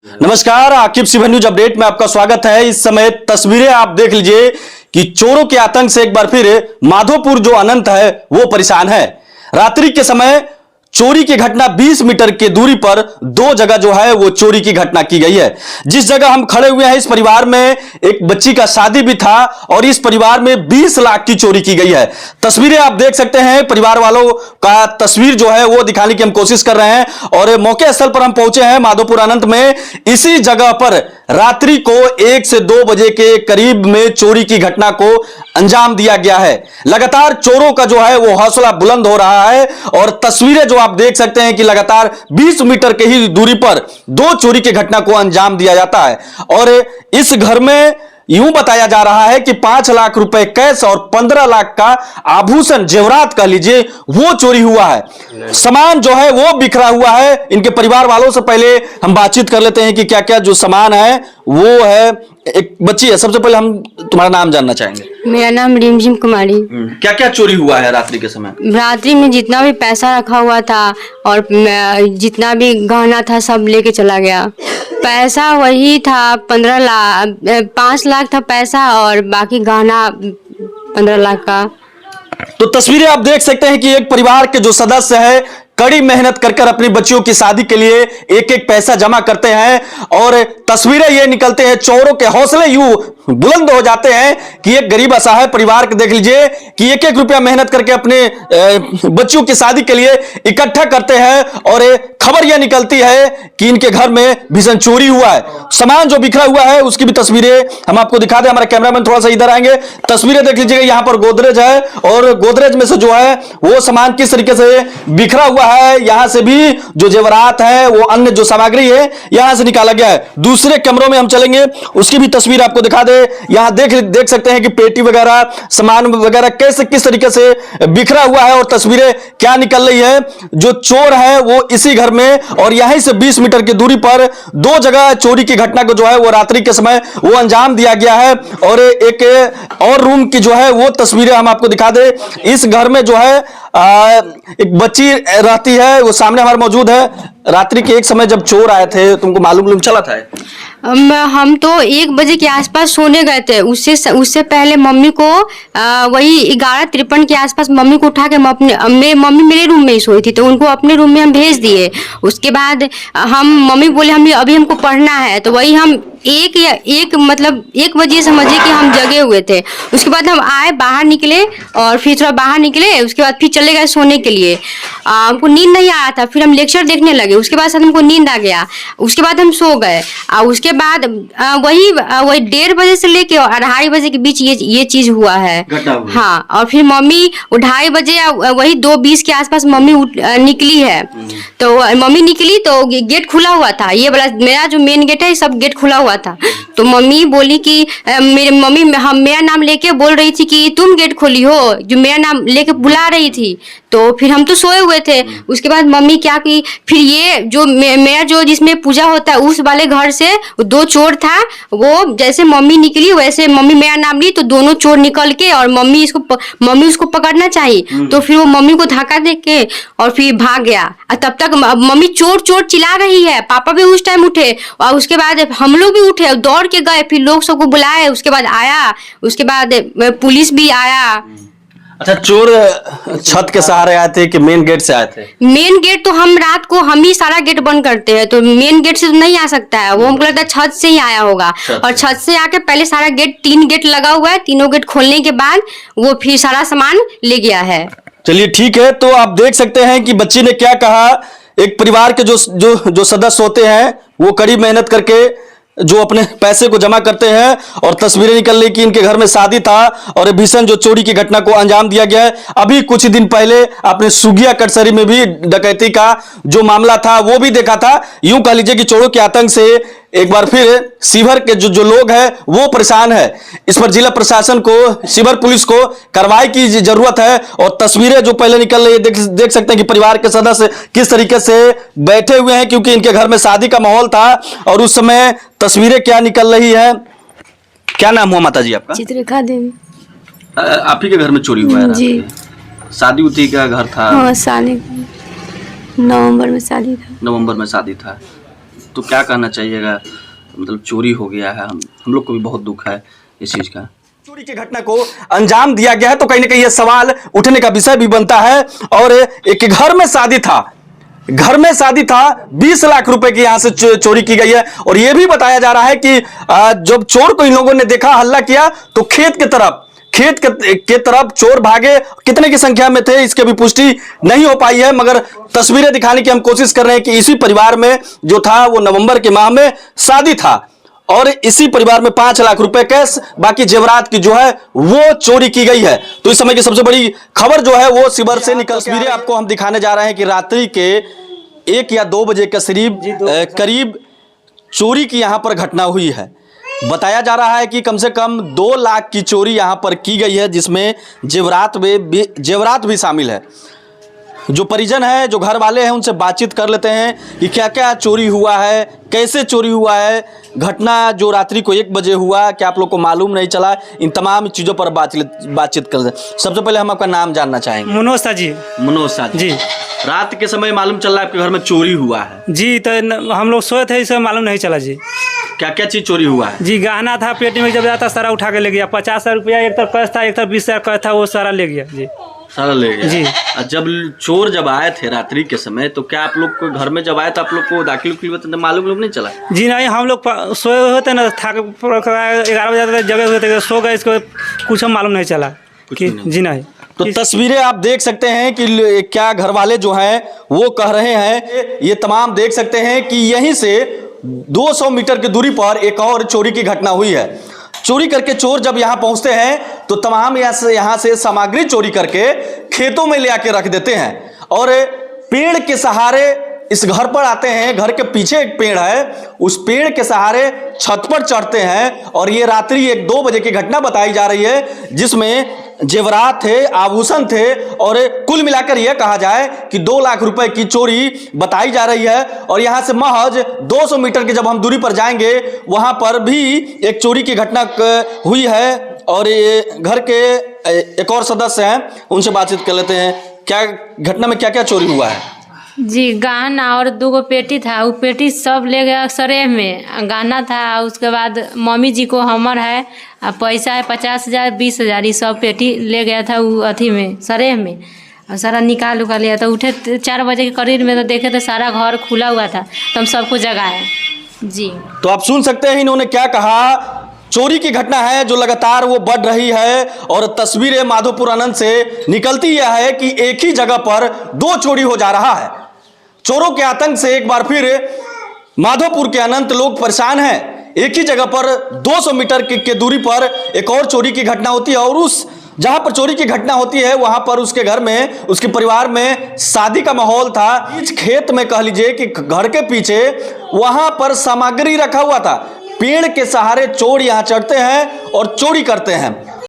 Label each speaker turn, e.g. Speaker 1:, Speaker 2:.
Speaker 1: नमस्कार, Aqib Sivan news update में आपका स्वागत है। इस समय तस्वीरें आप देख लीजिए कि चोरों के आतंक से एक बार फिर माधोपुर जो अनंत है वो परेशान है। रात्रि के समय चोरी की घटना 20 मीटर की दूरी पर दो जगह जो है वो चोरी की घटना की गई है। जिस जगह हम खड़े हुए हैं इस परिवार में एक बच्ची का शादी भी था और इस परिवार में 20 लाख की चोरी की गई है। तस्वीरें आप देख सकते हैं, परिवार वालों का तस्वीर जो है वो दिखाने की हम कोशिश कर रहे हैं और मौके स्थल पर हम पहुंचे हैं माधोपुर अनंत में। इसी जगह पर रात्रि को 1 से 2 बजे के करीब में चोरी की घटना को अंजाम दिया गया है। लगातार चोरों का जो है वो हौसला बुलंद हो रहा है और तस्वीरें जो आप देख सकते हैं कि लगातार 20 मीटर के ही दूरी पर दो चोरी की घटना को अंजाम दिया जाता है। और इस घर में यूं बताया जा रहा है कि 5 लाख रुपए कैश और 15 लाख का आभूषण जेवरात कह लीजिए वो चोरी हुआ है। सामान जो है वो बिखरा हुआ है। इनके परिवार वालों से पहले हम बातचीत कर लेते हैं कि क्या क्या जो सामान है वो है। एक बच्ची है, सबसे पहले हम तुम्हारा नाम जानना चाहेंगे।
Speaker 2: मेरा नाम रिमझिम कुमारी।
Speaker 1: क्या क्या चोरी हुआ है रात्रि के समय?
Speaker 2: रात्रि में जितना भी पैसा रखा हुआ था और जितना भी गहना था सब लेके चला गया। पैसा वही था 5 लाख था पैसा और बाकी गहना 15 लाख का।
Speaker 1: तो तस्वीरें आप देख सकते हैं कि एक परिवार के जो सदस्य है कड़ी मेहनत कर अपनी बच्चियों की शादी के लिए एक एक पैसा जमा करते हैं और तस्वीरें ये निकलते हैं, चोरों के हौसले यूं बुलंद हो जाते हैं कि एक गरीब असहाय परिवार के देख लीजिए कि एक एक रुपया मेहनत करके अपने बच्चियों की शादी के लिए इकट्ठा करते हैं और खबर यह निकलती है कि इनके घर में भीषण चोरी हुआ है। सामान जो बिखरा हुआ है उसकी भी तस्वीरें हम आपको दिखा दें। हमारे कैमरामैन थोड़ा सा इधर आएंगे। तस्वीरें देख लीजिएगा, यहां पर गोदरेज है और गोदरेज में से जो है वो सामान किस तरीके से बिखरा हुआ है। यहां से भी जो जेवरात है वो अन्य जो सामग्री है यहां से निकाला गया है। दूसरे कमरों में हम चलेंगे, उसकी भी तस्वीर आपको दिखा दे। यहां देख सकते हैं कि पेटी वगैरह सामान वगैरह कैसे किस तरीके से बिखरा हुआ है और तस्वीरें क्या निकल रही है। जो चोर है वो इसी घर में और यहीं से 20 मीटर की दूरी पर दो जगह चोरी की घटना को जो है वो रात्रि के समय वो अंजाम दिया गया है। और एक और रूम की जो है वो तस्वीरें हम आपको दिखा दे। इस घर में जो है एक बच्ची रहती है, वो सामने हमारे मौजूद है। रात्रि के एक समय जब चोर आए थे तुमको मालूम चला था?
Speaker 2: हम तो 1 बजे के आसपास सोने गए थे। उससे पहले मम्मी को वही 11:53 के आसपास मम्मी को उठा के मम्मी मेरे रूम में ही सोई थी तो उनको अपने रूम में हम भेज दिए। उसके बाद मम्मी बोले अभी हमको पढ़ना है तो वही हम 1 बजे समझिए कि हम जगे हुए थे। उसके बाद हम आए, बाहर निकले और फिर थोड़ा बाहर निकले, उसके बाद फिर चले गए सोने के लिए। हमको नींद नहीं आया था, फिर हम लेक्चर देखने लगे। उसके बाद हमको नींद आ गया, उसके बाद हम सो गए। उसके बाद वही 1:30 बजे से लेके 2:30 बजे के बीच ये चीज हुआ है। हाँ, और फिर मम्मी 2:30 बजे वही 2:20 के आसपास मम्मी निकली है। तो मम्मी निकली तो गेट खुला हुआ था। ये वाला मेरा जो मेन गेट है सब गेट खुला हुआ था। तो मम्मी बोली कि मेरा नाम लेके बोल रही थी कि तुम गेट खोली हो, जो मेरा नाम लेके बुला रही थी। तो फिर हम तो सोए हुए थे। उसके बाद मम्मी क्या की, फिर ये जो मेरा जो जिसमें पूजा होता है उस वाले घर से 2 चोर था। वो जैसे मम्मी निकली वैसे मम्मी मेरा नाम ली तो दोनों चोर निकल के और मम्मी उसको पकड़ना चाहिए तो फिर वो मम्मी को धक्का दे के और फिर भाग गया। तब तक मम्मी चोर चोर चिल्ला रही है। पापा भी उस टाइम उठे और उसके बाद हम लोग भी उठे, दौड़ के गए, फिर लोग सबको बुलाए। उसके बाद आया, उसके बाद पुलिस भी आया।
Speaker 1: अच्छा, चोर छत के सहारे आए थे कि मेन गेट से आए थे?
Speaker 2: मेन गेट तो हम रात को हम ही सारा गेट बंद करते हैं तो मेन गेट से तो नहीं आ सकता है। वो हमको लगता है छत से ही आया होगा और छत से आके पहले सारा गेट 3 गेट लगा हुआ है, तीनों गेट खोलने के बाद वो फिर सारा सामान ले गया है।
Speaker 1: चलिए ठीक है, तो आप देख सकते हैं कि बच्ची ने क्या कहा। एक परिवार के जो सदस्य होते हैं वो कड़ी मेहनत करके जो अपने पैसे को जमा करते हैं और तस्वीरें निकल रही कि इनके घर में शादी था और भीषण जो चोरी की घटना को अंजाम दिया गया है। अभी कुछ दिन पहले आपने सुगिया कटसरी में भी डकैती का जो मामला था वो भी देखा था। यूं कह लीजिए कि चोरों के आतंक से एक बार फिर शिवहर के जो लोग हैं वो परेशान है। इस पर जिला प्रशासन को, शिवहर पुलिस को कार्रवाई की जरूरत है। और तस्वीरें जो पहले निकल रही है देख सकते हैं कि परिवार के सदस्य किस तरीके से बैठे हुए हैं क्योंकि इनके घर में शादी का माहौल था। और उस समय तस्वीरें क्या निकल रही है। क्या नाम हुआ माता जी आपका?
Speaker 2: चित्ररेखा देवी।
Speaker 1: आप ही के घर में चोरी हुआ है?
Speaker 2: जी।
Speaker 1: शादी उठी का घर था?
Speaker 2: हाँ, शादी नवंबर में शादी था।
Speaker 1: नवंबर में शादी था। तो क्या कहना चाहिएगा, मतलब चोरी हो गया है, हम लोग को भी बहुत दुख है इस चीज का। चोरी की घटना को अंजाम दिया गया है तो कहीं ना कहीं यह सवाल उठने का विषय भी बनता है। और एक घर में शादी था, 20 लाख रुपए की यहां से चोरी की गई है। और यह भी बताया जा रहा है कि जब चोर को इन लोगों ने देखा, हल्ला किया, तो खेत के तरफ चोर भागे। कितने की संख्या में थे इसकी भी पुष्टि नहीं हो पाई है, मगर तस्वीरें दिखाने की हम कोशिश कर रहे हैं कि इसी परिवार में जो था वो नवंबर के माह में शादी था और इसी परिवार में 5 लाख रुपए कैश, बाकी जेवरात की जो है वो चोरी की गई है। तो इस समय की सबसे बड़ी खबर जो है वो शिवर से निकल तस्वीरें आपको हम दिखाने जा रहे हैं कि रात्रि के 1 या 2 बजे के करीब चोरी की यहां पर घटना हुई है। बताया जा रहा है कि कम से कम 2 लाख की चोरी यहां पर की गई है, जिसमें जेवरात भी शामिल है। जो परिजन है, जो घर वाले हैं, उनसे बातचीत कर लेते हैं कि क्या क्या चोरी हुआ है, कैसे चोरी हुआ है, घटना जो रात्रि को 1 बजे हुआ, क्या आप लोग को मालूम नहीं चला, इन तमाम चीज़ों पर बातचीत कर लेते हैं। सबसे पहले हम आपका नाम जानना चाहेंगे।
Speaker 3: मनोज शाह जी।
Speaker 1: मनोज शाह जी, रात के समय मालूम चल रहा है आपके घर में चोरी हुआ है
Speaker 3: जी। तो हम लोग सोए थे, इसमें मालूम नहीं चला जी।
Speaker 1: क्या क्या चीज़ चोरी हुआ है
Speaker 3: जी? गहना था पेटी में, जब जाता सारा उठा के ले गया। 50,000 रुपया एक तरफ कैश था, एक तरफ 20,000 कैश था, वो सारा ले गया जी।
Speaker 1: सारा ले गया
Speaker 3: जी।
Speaker 1: जब चोर जब आए थे रात्रि के समय, तो क्या आप लोग को घर में जब आए तो आप लोग को दाखिल मालूम नहीं चला?
Speaker 3: जी नहीं, हम लोग सोए हुए थे ना, थक 11 बजे जगह हुए थे, सो गए, इसको कुछ हम मालूम नहीं चला कि जी नहीं।
Speaker 1: तो तस्वीरें आप देख सकते हैं कि क्या घर वाले जो हैं वो कह रहे हैं, ये तमाम देख सकते हैं कि यहीं से 200 मीटर की दूरी पर एक और चोरी की घटना हुई है। चोरी करके चोर जब यहां पहुंचते हैं तो तमाम यहां से सामग्री चोरी करके खेतों में ले आके रख देते हैं और पेड़ के सहारे इस घर पर आते हैं। घर के पीछे एक पेड़ है, उस पेड़ के सहारे छत पर चढ़ते हैं। और ये रात्रि 1-2 बजे की घटना बताई जा रही है, जिसमें जेवरात थे, आभूषण थे और कुल मिलाकर यह कहा जाए कि 2 लाख रुपए की चोरी बताई जा रही है। और यहां से महज 200 मीटर की जब हम दूरी पर जाएंगे, वहां पर भी एक चोरी की घटना हुई है। और ये घर के एक और सदस्य हैं, उनसे बातचीत कर लेते हैं। क्या घटना में क्या क्या चोरी हुआ है?
Speaker 4: जी, गहना और 2 पेटी था, वो पेटी सब ले गया सरेह में। गहना था, उसके बाद मम्मी जी को हमर है, पैसा है 50,000 20,000, ये सब पेटी ले गया था वो अथी में, सरेह में। और सारा निकाल लिया था। उठे 4 बजे के करीब में तो देखे तो सारा घर खुला हुआ था, तो हम सबको जगाए जी।
Speaker 1: तो आप सुन सकते हैं इन्होंने क्या कहा। चोरी की घटना है जो लगातार वो बढ़ रही है और तस्वीरें माधोपुर अनंत से निकलती यह है कि एक ही जगह पर 2 चोरी हो जा रहा है। चोरों के आतंक से एक बार फिर माधोपुर के अनंत लोग परेशान हैं। एक ही जगह पर 200 मीटर की दूरी पर एक और चोरी की घटना होती है और उस जहां पर चोरी की घटना होती है वहां पर उसके घर में, उसके परिवार में शादी का माहौल था। इस खेत में कह लीजिए कि घर के पीछे वहां पर सामग्री रखा हुआ था। पेड़ के सहारे चोर यहां चढ़ते हैं और चोरी करते हैं।